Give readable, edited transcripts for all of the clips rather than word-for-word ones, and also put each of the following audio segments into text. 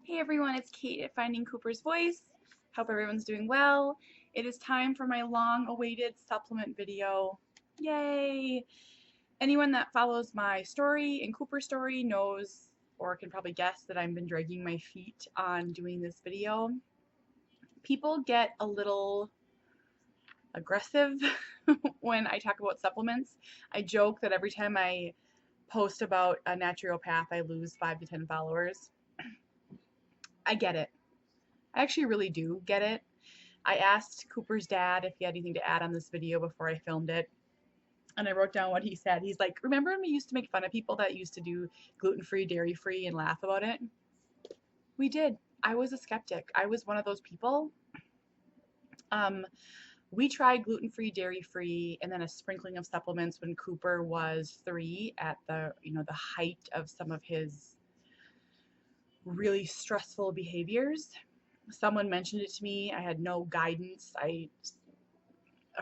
Hey everyone, it's Kate at Finding Cooper's Voice. Hope everyone's doing well. It is time for my long-awaited supplement video. Yay! Anyone that follows my story and Cooper's story knows or can probably guess that I've been dragging my feet on doing this video. People get a little aggressive when I talk about supplements. I joke that every time I post about a naturopath, I lose 5 to 10 followers. I get it. I actually really do get it. I asked Cooper's dad if he had anything to add on this video before I filmed it, and I wrote down what he said. He's like, remember when we used to make fun of people that used to do gluten-free, dairy-free, and laugh about it? We did. I was a skeptic. I was one of those people. We tried gluten-free, dairy-free, and then a sprinkling of supplements when Cooper was 3 at the height of some of his really stressful behaviors. Someone mentioned it to me. I had no guidance. A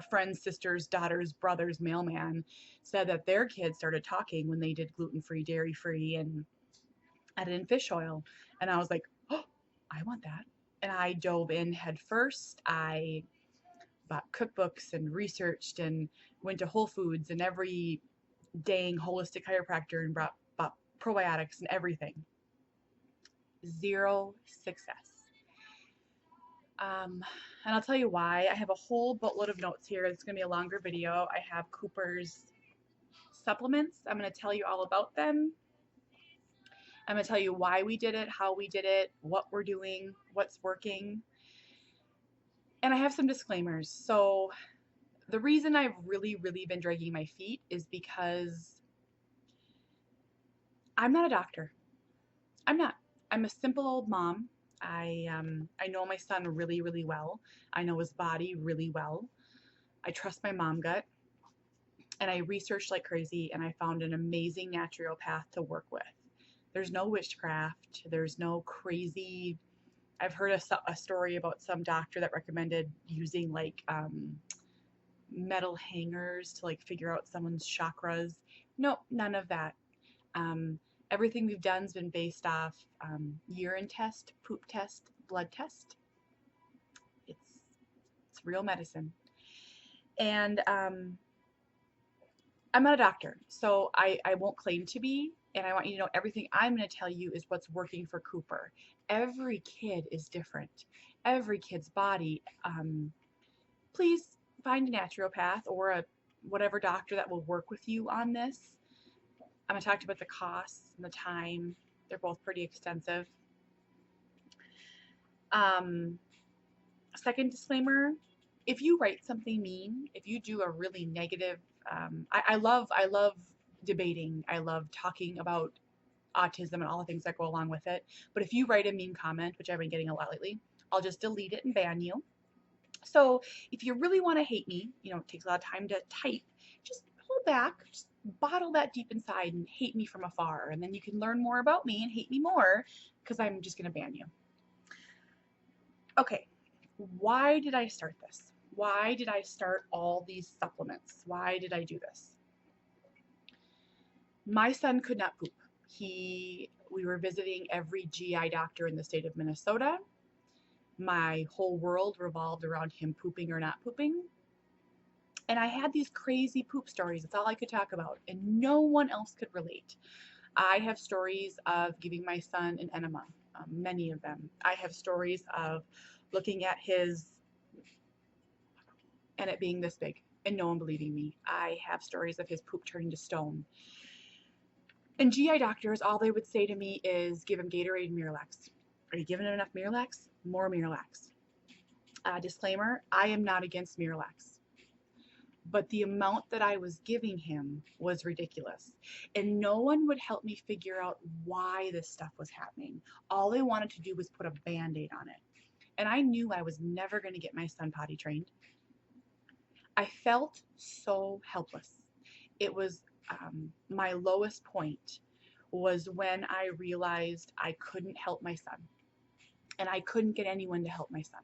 friend's sister's daughter's brother's mailman said that their kids started talking when they did gluten-free, dairy-free, and added in fish oil. And I was like, oh, I want that. And I dove in head first. I bought cookbooks and researched and went to Whole Foods and every dang holistic chiropractor and bought probiotics and everything. Zero success. And I'll tell you why. I have a whole boatload of notes here. It's going to be a longer video. I have Cooper's supplements. I'm going to tell you all about them. I'm going to tell you why we did it, how we did it, what we're doing, what's working. And I have some disclaimers. So the reason I've really been dragging my feet is because I'm not a doctor. I'm not. I'm a simple old mom. I know my son really well. I know his body really well. I trust my mom gut. And I researched like crazy and I found an amazing naturopath to work with. There's no witchcraft. There's no crazy. I've heard a story about some doctor that recommended using like metal hangers to like figure out someone's chakras. Nope, none of that. Everything we've done has been based off urine test, poop test, blood test. It's real medicine. And I'm not a doctor, so I won't claim to be, and I want you to know everything I'm going to tell you is what's working for Cooper. Every kid is different. Every kid's body. Please find a naturopath or whatever doctor that will work with you on this. I'm going to talk about the costs and the time. They're both pretty extensive. Second disclaimer, if you write something mean, if you do a really negative, I love debating. I love talking about autism and all the things that go along with it. But if you write a mean comment, which I've been getting a lot lately, I'll just delete it and ban you. So if you really want to hate me, it takes a lot of time to type, just pull back, just bottle that deep inside and hate me from afar. And then you can learn more about me and hate me more because I'm just going to ban you. Okay, why did I start this? Why did I start all these supplements? Why did I do this? My son could not poop. We were visiting every GI doctor in the state of Minnesota. My whole world revolved around him pooping or not pooping. And I had these crazy poop stories. That's all I could talk about. And no one else could relate. I have stories of giving my son an enema, many of them. I have stories of looking at his and it being this big and no one believing me. I have stories of his poop turning to stone. And GI doctors, all they would say to me is give him Gatorade and Miralax. Are you giving him enough Miralax? More Miralax. Disclaimer, I am not against Miralax. But the amount that I was giving him was ridiculous. And no one would help me figure out why this stuff was happening. All they wanted to do was put a Band-Aid on it. And I knew I was never going to get my son potty trained. I felt so helpless. It was my lowest point was when I realized I couldn't help my son. And I couldn't get anyone to help my son.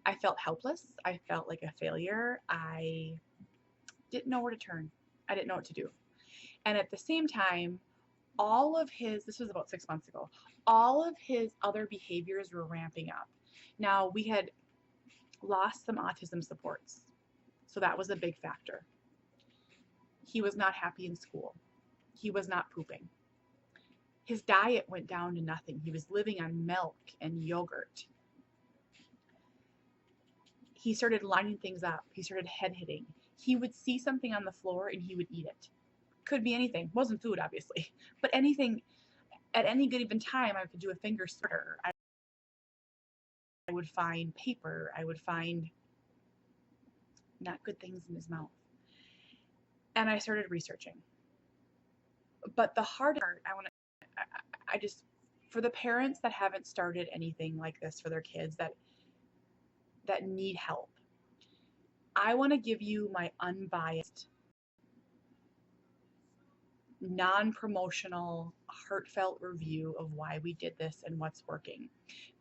I felt helpless. I felt like a failure. I didn't know where to turn. I didn't know what to do. And at the same time, all of his, this was about 6 months ago, all of his other behaviors were ramping up. Now, we had lost some autism supports, so that was a big factor. He was not happy in school. He was not pooping. His diet went down to nothing. He was living on milk and yogurt. He started lining things up. He started head hitting. He would see something on the floor and he would eat it. Could be anything. Wasn't food, obviously, but anything. At any given time, I could do a finger starter. I would find paper. I would find not good things in his mouth. And I started researching. But the hard part, I just, for the parents that haven't started anything like this for their kids that need help, I want to give you my unbiased, non-promotional, heartfelt review of why we did this and what's working.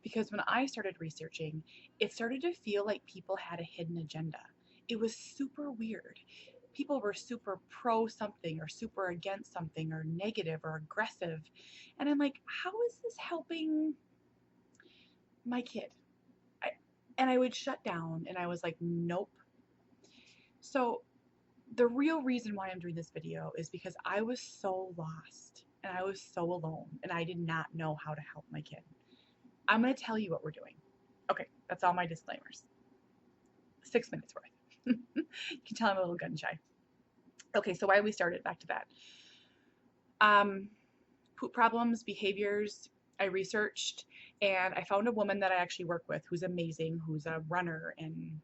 Because when I started researching, it started to feel like people had a hidden agenda. It was super weird. People were super pro something or super against something or negative or aggressive. And I'm like, how is this helping my kid? And I would shut down and I was like, nope. So the real reason why I'm doing this video is because I was so lost and I was so alone and I did not know how to help my kid. I'm going to tell you what we're doing. Okay, that's all my disclaimers. 6 minutes worth. You can tell I'm a little gun shy. Okay, so why we started, back to that. Poop problems, behaviors, I researched, and I found a woman that I actually work with who's amazing, who's a runner and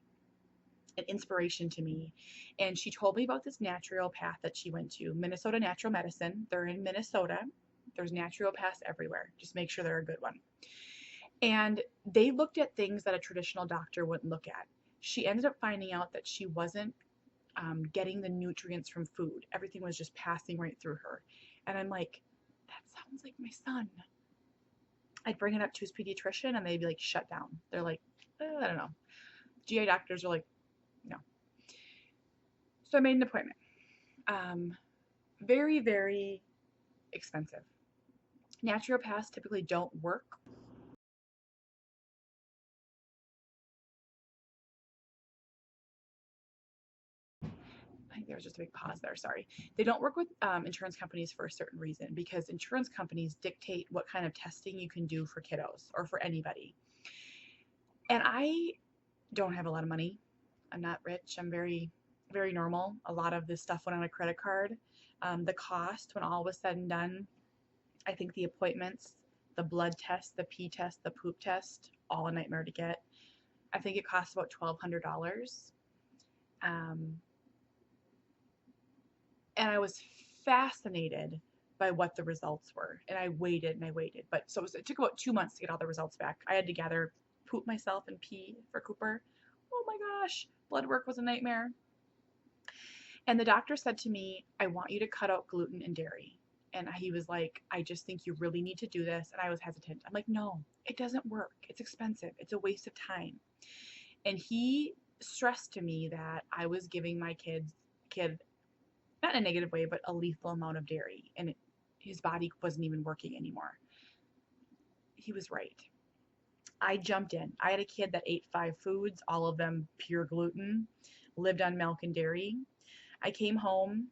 an inspiration to me. And she told me about this naturopath that she went to, Minnesota Natural Medicine. They're in Minnesota. There's naturopaths everywhere. Just make sure they're a good one. And they looked at things that a traditional doctor wouldn't look at. She ended up finding out that she wasn't getting the nutrients from food. Everything was just passing right through her. And I'm like, that sounds like my son. I'd bring it up to his pediatrician and they'd be like, shut down. They're like, I don't know. GI doctors are like, no. So I made an appointment. Very, very expensive. Naturopaths typically don't work. I think there was just a big pause there, sorry. They don't work with insurance companies for a certain reason, because insurance companies dictate what kind of testing you can do for kiddos or for anybody. And I don't have a lot of money. I'm not rich. I'm very, very normal. A lot of this stuff went on a credit card. The cost, when all was said and done, I think the appointments, the blood test, the pee test, the poop test, all a nightmare to get. I think it costs about $1,200. And I was fascinated by what the results were. And I waited and I waited. But so it took about 2 months to get all the results back. I had to gather poop myself and pee for Cooper. Oh my gosh, blood work was a nightmare. And the doctor said to me, I want you to cut out gluten and dairy. And he was like, I just think you really need to do this. And I was hesitant. I'm like, no, it doesn't work. It's expensive. It's a waste of time. And he stressed to me that I was giving my kid, not in a negative way, but a lethal amount of dairy. And his body wasn't even working anymore. He was right. I jumped in. I had a kid that ate 5 foods, all of them pure gluten, lived on milk and dairy. I came home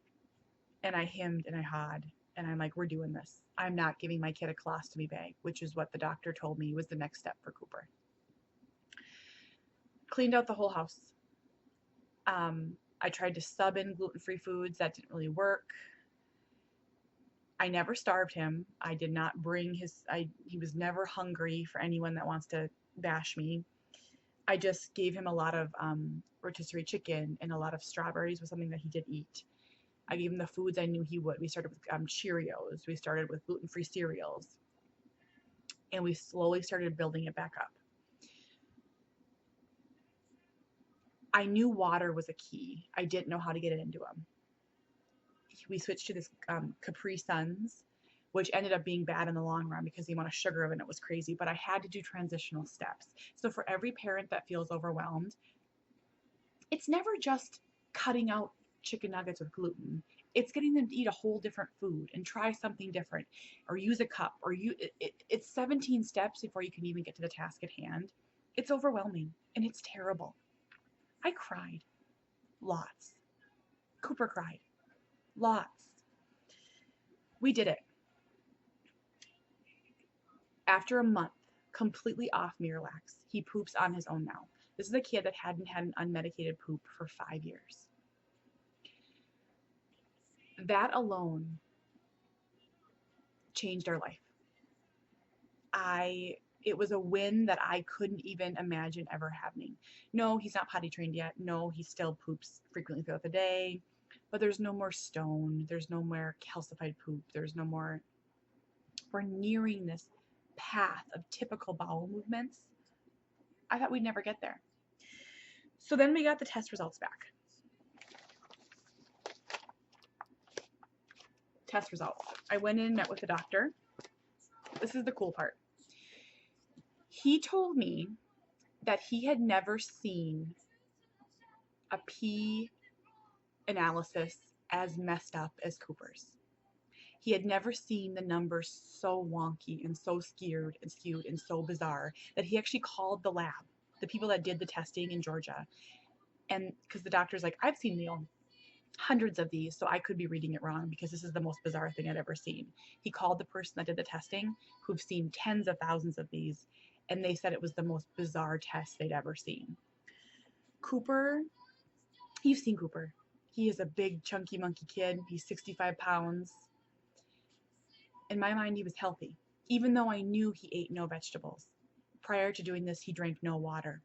and I hemmed and I hawed. And I'm like, we're doing this. I'm not giving my kid a colostomy bag, which is what the doctor told me was the next step for Cooper. Cleaned out the whole house. I tried to sub in gluten-free foods. That didn't really work. I never starved him. I did not bring he was never hungry, for anyone that wants to bash me. I just gave him a lot of rotisserie chicken, and a lot of strawberries was something that he did eat. I gave him the foods I knew he would. We started with Cheerios. We started with gluten-free cereals. And we slowly started building it back up. I knew water was a key. I didn't know how to get it into him. We switched to this Capri Suns, which ended up being bad in the long run because the amount of sugar in it was crazy. But I had to do transitional steps. So for every parent that feels overwhelmed, it's never just cutting out chicken nuggets with gluten. It's getting them to eat a whole different food and try something different, or use a cup, or it's 17 steps before you can even get to the task at hand. It's overwhelming and it's terrible. I cried lots. Cooper cried lots. We did it. After a month, completely off Miralax, he poops on his own now. This is a kid that hadn't had an unmedicated poop for 5 years. That alone changed our life. It was a win that I couldn't even imagine ever happening. No, he's not potty trained yet. No, he still poops frequently throughout the day, but there's no more stone. There's no more calcified poop. There's no more. We're nearing this path of typical bowel movements. I thought we'd never get there. So then we got the test results back. Test results. I went in and met with the doctor. This is the cool part. He told me that he had never seen a pee analysis as messed up as Cooper's. He had never seen the numbers so wonky and so skewed and so bizarre that he actually called the lab, the people that did the testing in Georgia. And because the doctor's like, I've seen hundreds of these, so I could be reading it wrong because this is the most bizarre thing I'd ever seen. He called the person that did the testing, who've seen tens of thousands of these, and they said it was the most bizarre test they'd ever seen. Cooper, you've seen Cooper. He is a big, chunky monkey kid. He's 65 pounds. In my mind, he was healthy, even though I knew he ate no vegetables. Prior to doing this, he drank no water.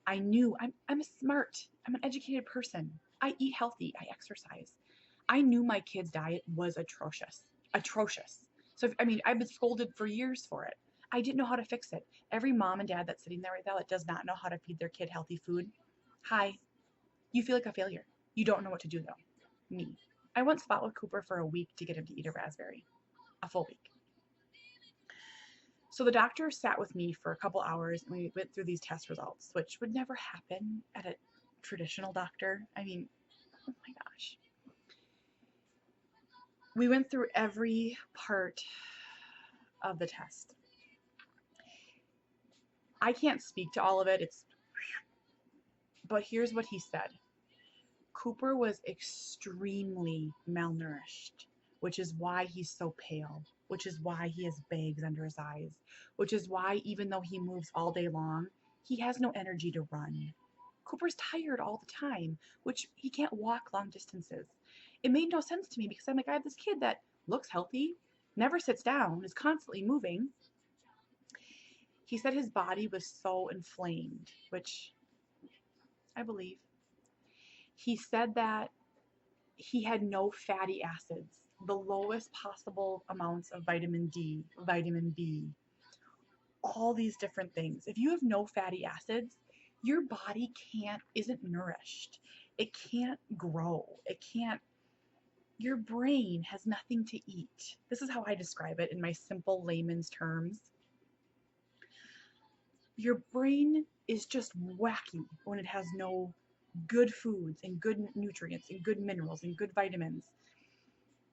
I knew I'm an educated person. I eat healthy. I exercise. I knew my kid's diet was atrocious. So, I've been scolded for years for it. I didn't know how to fix it. Every mom and dad that's sitting there right now that does not know how to feed their kid healthy food, hi, you feel like a failure. You don't know what to do though. Me. I once fought with Cooper for a week to get him to eat a raspberry. A full week. So the doctor sat with me for a couple hours and we went through these test results, which would never happen at a traditional doctor. Oh my gosh. We went through every part of the test. I can't speak to all of it, but here's what he said. Cooper was extremely malnourished, which is why he's so pale, which is why he has bags under his eyes, which is why even though he moves all day long, he has no energy to run. Cooper's tired all the time, which he can't walk long distances. It made no sense to me because I'm like, I have this kid that looks healthy, never sits down, is constantly moving. He said his body was so inflamed, which I believe. He said that he had no fatty acids, the lowest possible amounts of vitamin D, vitamin B, all these different things. If you have no fatty acids, your body isn't nourished. It can't grow. Your brain has nothing to eat. This is how I describe it in my simple layman's terms. Your brain is just wacky when it has no good foods and good nutrients and good minerals and good vitamins.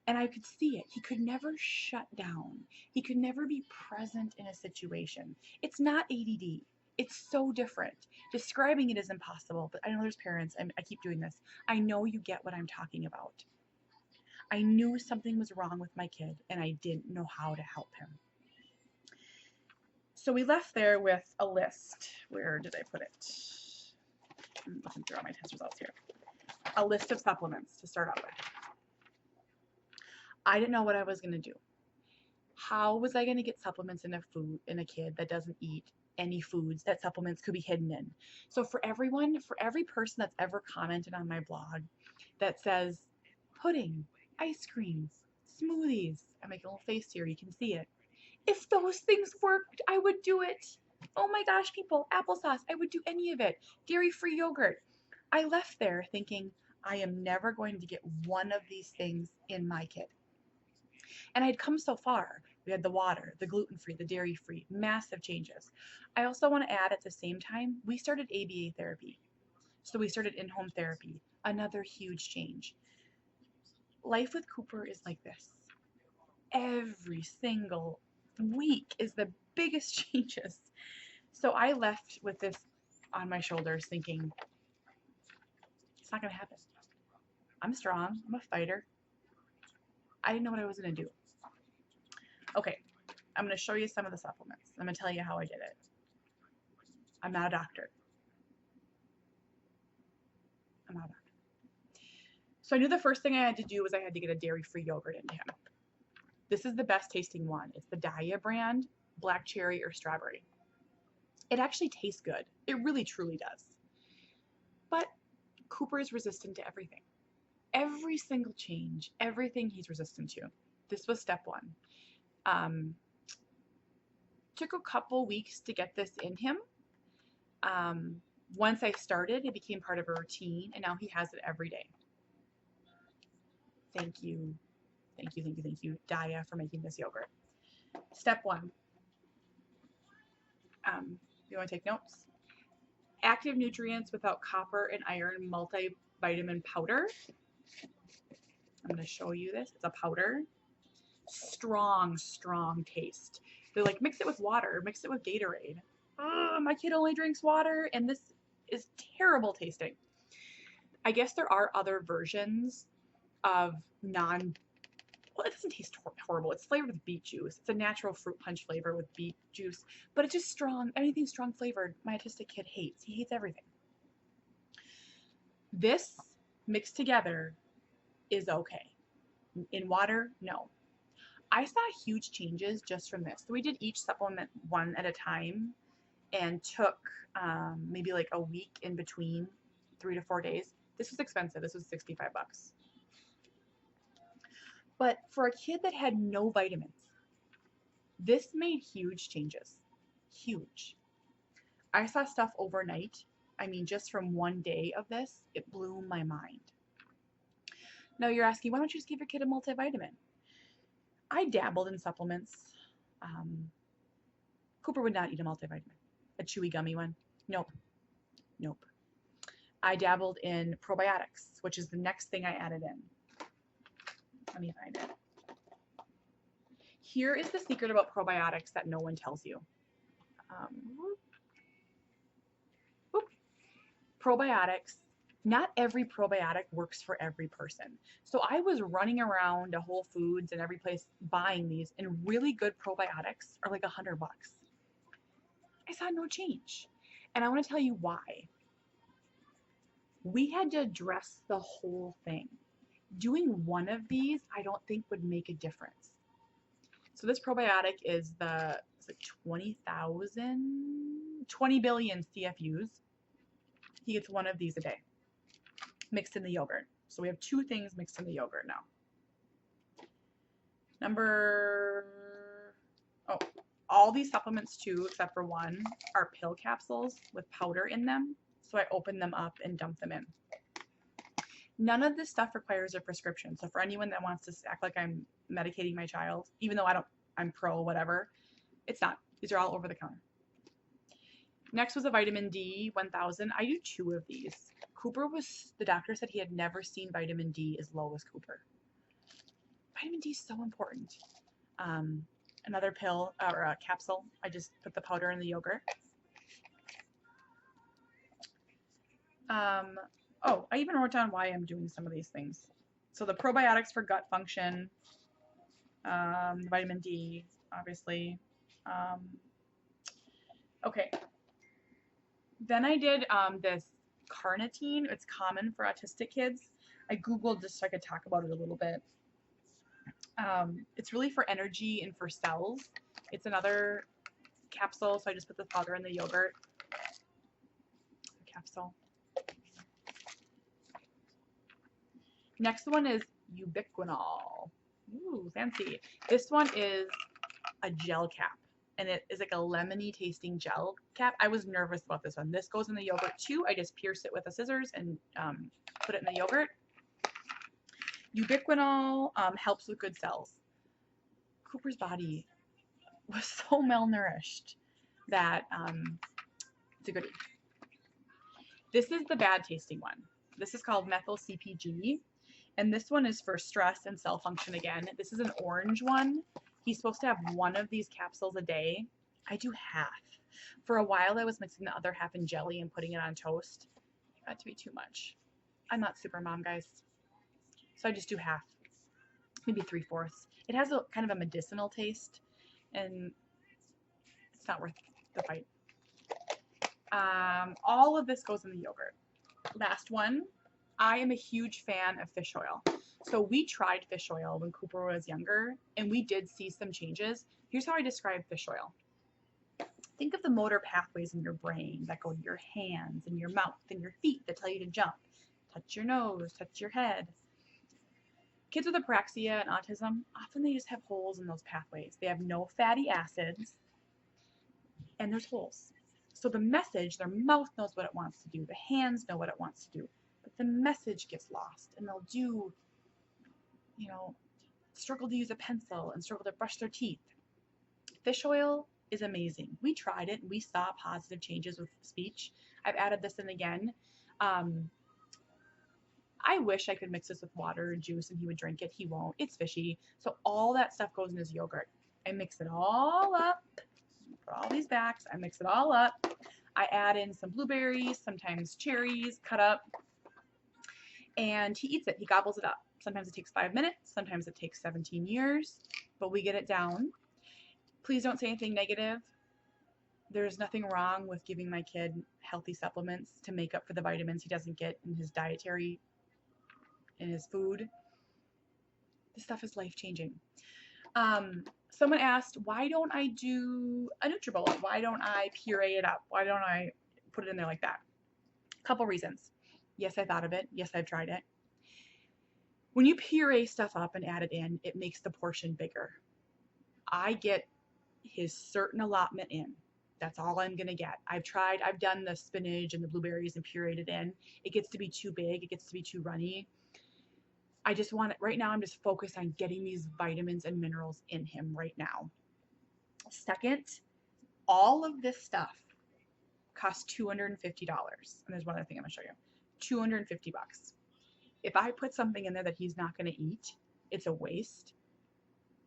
And I could see it. He could never shut down. He could never be present in a situation. It's not ADD. It's so different. Describing it is impossible, but I know there's parents, I keep doing this. I know you get what I'm talking about. I knew something was wrong with my kid, and I didn't know how to help him. So we left there with a list. Where did I put it? I'm looking through all my test results here. A list of supplements to start out with. I didn't know what I was going to do. How was I going to get supplements in a kid that doesn't eat any foods that supplements could be hidden in? So for every person that's ever commented on my blog that says pudding, ice cream, smoothies, I'm making a little face here, you can see it. If those things worked, I would do it. Oh my gosh, people, applesauce, I would do any of it. Dairy-free yogurt. I left there thinking I am never going to get one of these things in my kid. And I'd come so far. We had the water, the gluten-free, the dairy-free, massive changes. I also want to add at the same time, we started ABA therapy. So we started in-home therapy, another huge change. life with Cooper is like this. Every single week is the biggest changes. So I left with this on my shoulders thinking, it's not going to happen. I'm strong. I'm a fighter. I didn't know what I was going to do. Okay, I'm going to show you some of the supplements. I'm going to tell you how I did it. I'm not a doctor. I'm not a doctor. So I knew the first thing I had to do was I had to get a dairy-free yogurt into him. This is the best tasting one. It's the Daiya brand, black cherry or strawberry. It actually tastes good. It really, truly does. But Cooper is resistant to everything. Every single change, everything he's resistant to. This was step one. Took a couple weeks to get this in him. Once I started, it became part of a routine, and now he has it every day. Thank you. Thank you, thank you, thank you, Daiya, for making this yogurt. Step one. You want to take notes? Active nutrients without copper and iron multivitamin powder. I'm going to show you this. It's a powder. Strong, strong taste. They're like, mix it with water, mix it with Gatorade. My kid only drinks water, and this is terrible tasting. I guess there are other versions of well, it doesn't taste horrible. It's flavored with beet juice. It's a natural fruit punch flavor with beet juice, but it's just strong. Anything strong flavored, my autistic kid hates. He hates everything. This mixed together is okay. In water, no. I saw huge changes just from this. So we did each supplement one at a time and took maybe like a week in between, 3 to 4 days. This was expensive. This was $65. But for a kid that had no vitamins, this made huge changes. Huge. I saw stuff overnight. I mean, just from one day of this, it blew my mind. Now you're asking, why don't you just give your kid a multivitamin? I dabbled in supplements. Cooper would not eat a multivitamin. A chewy gummy one. Nope. Nope. I dabbled in probiotics, which is the next thing I added in. Let me find it. Here is the secret about probiotics that no one tells you. Probiotics, not every probiotic works for every person. So I was running around to Whole Foods and every place buying these, and really good probiotics are like $100. I saw no change. And I want to tell you why. We had to address the whole thing. Doing one of these, I don't think would make a difference. So this probiotic is the 20 billion CFUs. He gets one of these a day, mixed in the yogurt. So we have 2 things mixed in the yogurt now. All these supplements too, except for one, are pill capsules with powder in them. So I open them up and dump them in. None of this stuff requires a prescription. So for anyone that wants to act like I'm medicating my child, even though I'm pro whatever, it's not. These are all over the counter. Next was a vitamin D 1000. I do 2 of these. The doctor said he had never seen vitamin D as low as Cooper. Vitamin D is so important. Another pill or a capsule. I just put the powder in the yogurt. I even wrote down why I'm doing some of these things. So the probiotics for gut function, vitamin D, obviously. Okay. Then I did this carnitine. It's common for autistic kids. I Googled just so I could talk about it a little bit. It's really for energy and for cells. It's another capsule, so I just put the powder in the yogurt. Capsule. Next one is ubiquinol. Ooh, fancy. This one is a gel cap, and it is like a lemony tasting gel cap. I was nervous about this one. This goes in the yogurt too. I just pierce it with a scissors and put it in the yogurt. Ubiquinol helps with good cells. Cooper's body was so malnourished that it's a goodie. This is the bad tasting one. This is called methyl CPG. And this one is for stress and cell function again. This is an orange one. He's supposed to have one of these capsules a day. I do half. For a while, I was mixing the other half in jelly and putting it on toast. It got to be too much. I'm not super mom, guys. So I just do half, maybe 3/4. It has a kind of a medicinal taste, and it's not worth the fight. All of this goes in the yogurt. Last one, I am a huge fan of fish oil. So we tried fish oil when Cooper was younger, and we did see some changes. Here's how I describe fish oil. Think of the motor pathways in your brain that go to your hands and your mouth and your feet that tell you to jump. Touch your nose, touch your head. Kids with apraxia and autism, often they just have holes in those pathways. They have no fatty acids, and there's holes. So the message, their mouth knows what it wants to do. The hands know what it wants to do. But the message gets lost, and they'll do, struggle to use a pencil and struggle to brush their teeth. Fish oil is amazing. We tried it. We saw positive changes with speech. I've added this in again. I wish I could mix this with water or juice and he would drink it. He won't. It's fishy. So all that stuff goes in his yogurt. I mix it all up. Put all these backs. I mix it all up. I add in some blueberries, sometimes cherries cut up, and he eats it. He gobbles it up. Sometimes it takes 5 minutes. Sometimes it takes 17 years, but we get it down. Please don't say anything negative. There's nothing wrong with giving my kid healthy supplements to make up for the vitamins he doesn't get in his dietary, in his food. This stuff is life-changing. Someone asked, why don't I do a NutriBullet? Why don't I puree it up? Why don't I put it in there like that? Couple reasons. Yes, I thought of it. Yes, I've tried it. When you puree stuff up and add it in, it makes the portion bigger. I get his certain allotment in. That's all I'm going to get. I've done the spinach and the blueberries and pureed it in. It gets to be too big. It gets to be too runny. I just want it right now. I'm just focused on getting these vitamins and minerals in him right now. Second, all of this stuff costs $250. And there's one other thing I'm going to show you. $250. If I put something in there that he's not going to eat, it's a waste.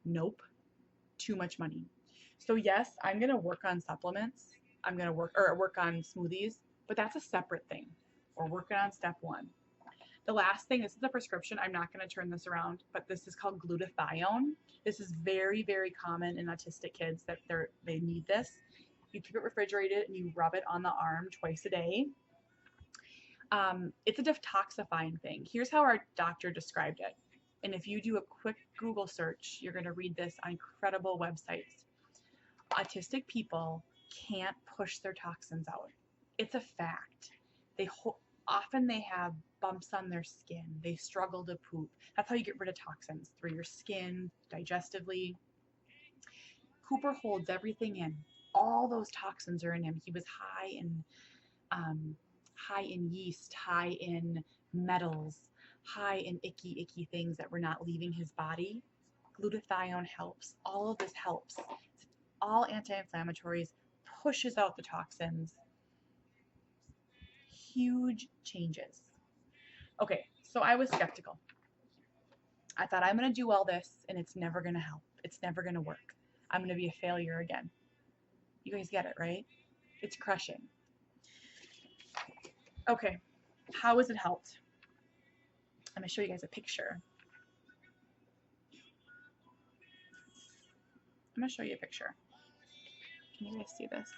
Nope. Too much money. So yes, I'm going to work on supplements. I'm going to work on smoothies, but that's a separate thing. We're working on step one. The last thing, this is a prescription. I'm not going to turn this around, but this is called glutathione. This is very, very common in autistic kids that they need this. You keep it refrigerated and you rub it on the arm twice a day. It's a detoxifying thing. Here's how our doctor described it. And if you do a quick Google search, you're going to read this on incredible websites. Autistic people can't push their toxins out. It's a fact. Often they have bumps on their skin. They struggle to poop. That's how you get rid of toxins, through your skin, digestively. Cooper holds everything in. All those toxins are in him. He was high in yeast, high in metals, high in icky things that were not leaving his body. Glutathione helps. All of this helps. It's all anti-inflammatories, pushes out the toxins. Huge changes. Okay, so I was skeptical. I thought, I'm going to do all this and it's never going to help. It's never going to work. I'm going to be a failure again. You guys get it, right? It's crushing. Okay, how has it helped? I'm going to show you guys a picture. I'm going to show you a picture. Can you guys see this?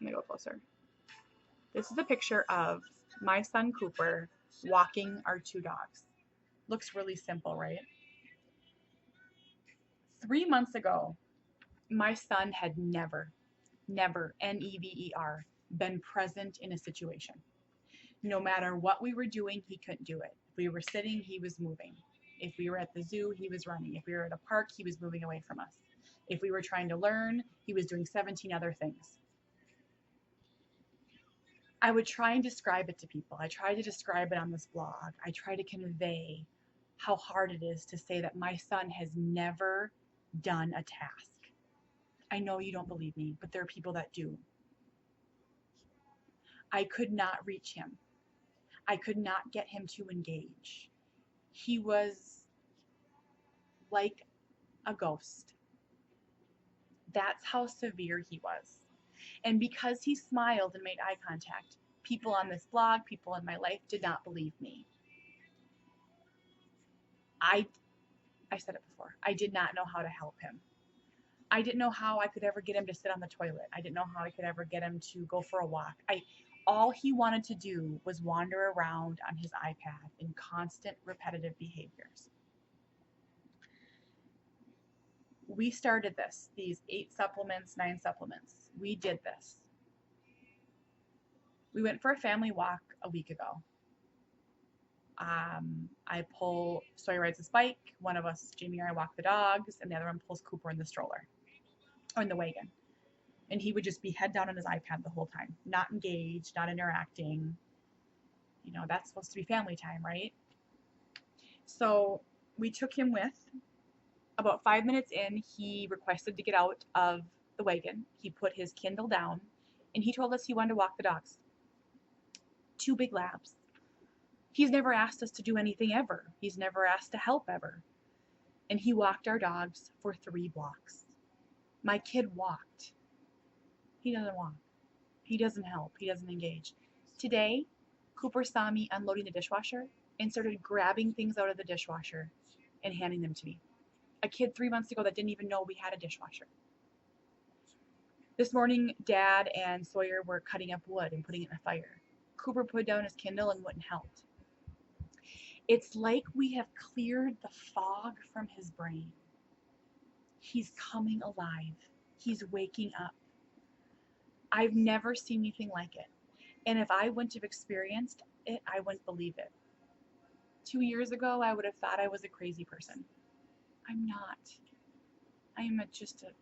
Let me go closer. This is a picture of my son Cooper walking our two dogs. Looks really simple, right? 3 months ago, my son had never, never, N-E-V-E-R, been present in a situation. No matter what we were doing, he couldn't do it. If we were sitting, he was moving. If we were at the zoo, he was running. If we were at a park, he was moving away from us. If we were trying to learn, he was doing 17 other things. I would try and describe it to people. I tried to describe it on this blog. I try to convey how hard it is to say that my son has never done a task. I know you don't believe me, but there are people that do. I could not reach him. I could not get him to engage. He was like a ghost. That's how severe he was. And because he smiled and made eye contact, people on this blog, people in my life did not believe me. I said it before. I did not know how to help him. I didn't know how I could ever get him to sit on the toilet. I didn't know how I could ever get him to go for a walk. All he wanted to do was wander around on his iPad in constant repetitive behaviors. We started these 8 supplements, 9 supplements. We did this. We went for a family walk a week ago. Sawyer rides his bike. One of us, Jamie or I, walk the dogs, and the other one pulls Cooper in the stroller or in the wagon. And he would just be head down on his iPad the whole time, not engaged, not interacting. You know, that's supposed to be family time, right? So we took him with. About 5 minutes in, he requested to get out of the wagon. He put his Kindle down, and he told us he wanted to walk the dogs. 2 big labs. He's never asked us to do anything ever. He's never asked to help ever. And he walked our dogs for 3 blocks. My kid walked. He doesn't walk. He doesn't help. He doesn't engage. Today, Cooper saw me unloading the dishwasher and started grabbing things out of the dishwasher and handing them to me. A kid 3 months ago that didn't even know we had a dishwasher. This morning, Dad and Sawyer were cutting up wood and putting it in the fire. Cooper put down his Kindle and wouldn't help. It's like we have cleared the fog from his brain. He's coming alive. He's waking up. I've never seen anything like it. And if I wouldn't have experienced it, I wouldn't believe it. 2 years ago, I would have thought I was a crazy person. I'm not. I am just a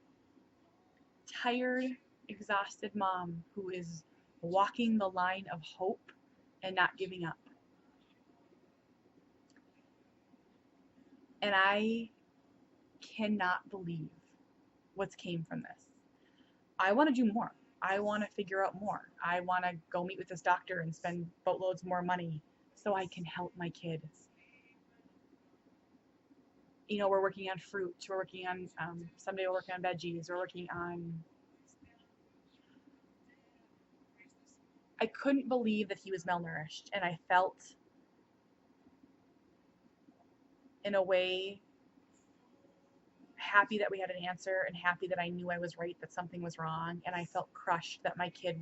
tired, exhausted mom who is walking the line of hope and not giving up. And I cannot believe what's came from this. I want to do more. I want to figure out more. I want to go meet with this doctor and spend boatloads more money so I can help my kid. You know, we're working on fruit. We're working on, someday we're working on veggies. We're working on, I couldn't believe that he was malnourished. And I felt, in a way, happy that we had an answer and happy that I knew I was right, that something was wrong. And I felt crushed that my kid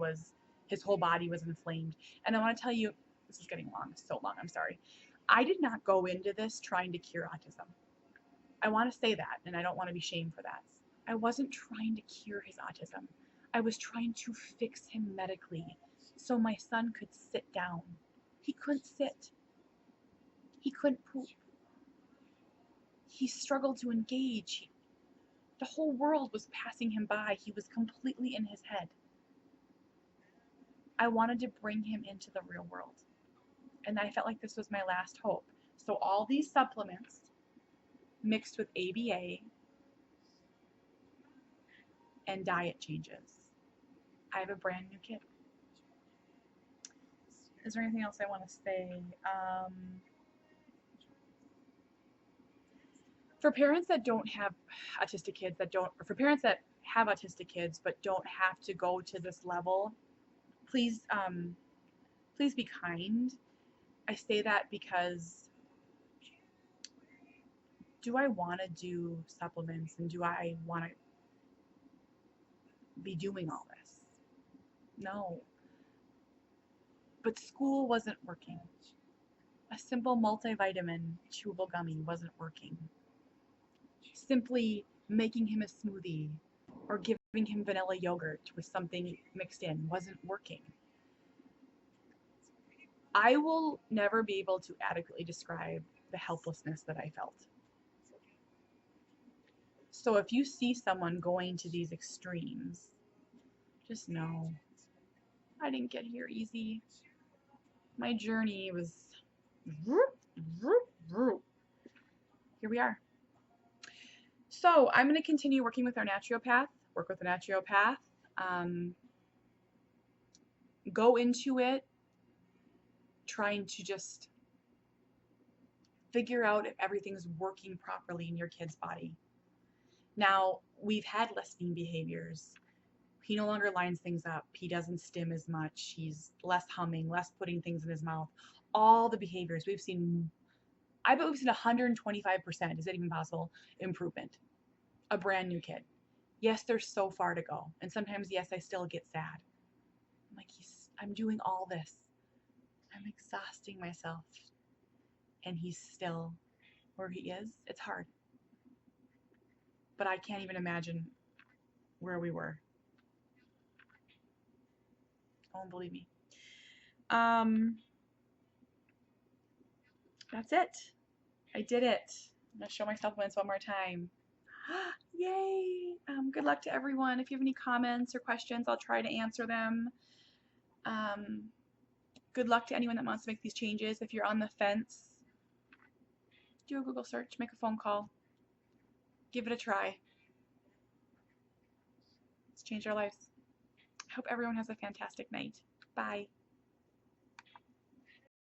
his whole body was inflamed. And I want to tell you, this is getting long, so long, I'm sorry. I did not go into this trying to cure autism. I want to say that, and I don't want to be shamed for that. I wasn't trying to cure his autism. I was trying to fix him medically so my son could sit down. He couldn't sit. He couldn't poop. He struggled to engage. The whole world was passing him by. He was completely in his head. I wanted to bring him into the real world. And I felt like this was my last hope. So all these supplements mixed with ABA and diet changes. I have a brand new kid. Is there anything else I want to say? For parents that don't have autistic kids, or for parents that have autistic kids but don't have to go to this level, please be kind. I say that because do I want to do supplements and do I want to be doing all this? No. But school wasn't working. A simple multivitamin chewable gummy wasn't working. Simply making him a smoothie or giving him vanilla yogurt with something mixed in wasn't working. I will never be able to adequately describe the helplessness that I felt. So if you see someone going to these extremes, just know I didn't get here easy. My journey was here we are. So I'm going to continue working with our naturopath, go into it trying to just figure out if everything's working properly in your kid's body. Now, we've had listening behaviors. He no longer lines things up. He doesn't stim as much. He's less humming, less putting things in his mouth. All the behaviors we've seen, I bet we've seen 125%, is it even possible, improvement. A brand new kid. Yes, there's so far to go. And sometimes, yes, I still get sad. I'm like, I'm doing all this. I'm exhausting myself. And he's still where he is. It's hard. But I can't even imagine where we were. Oh, believe me. That's it. I did it. I'm going to show myself wins one more time. Yay! Good luck to everyone. If you have any comments or questions, I'll try to answer them. Good luck to anyone that wants to make these changes. If you're on the fence, do a Google search, make a phone call, give it a try. Let's change our lives. I hope everyone has a fantastic night. Bye.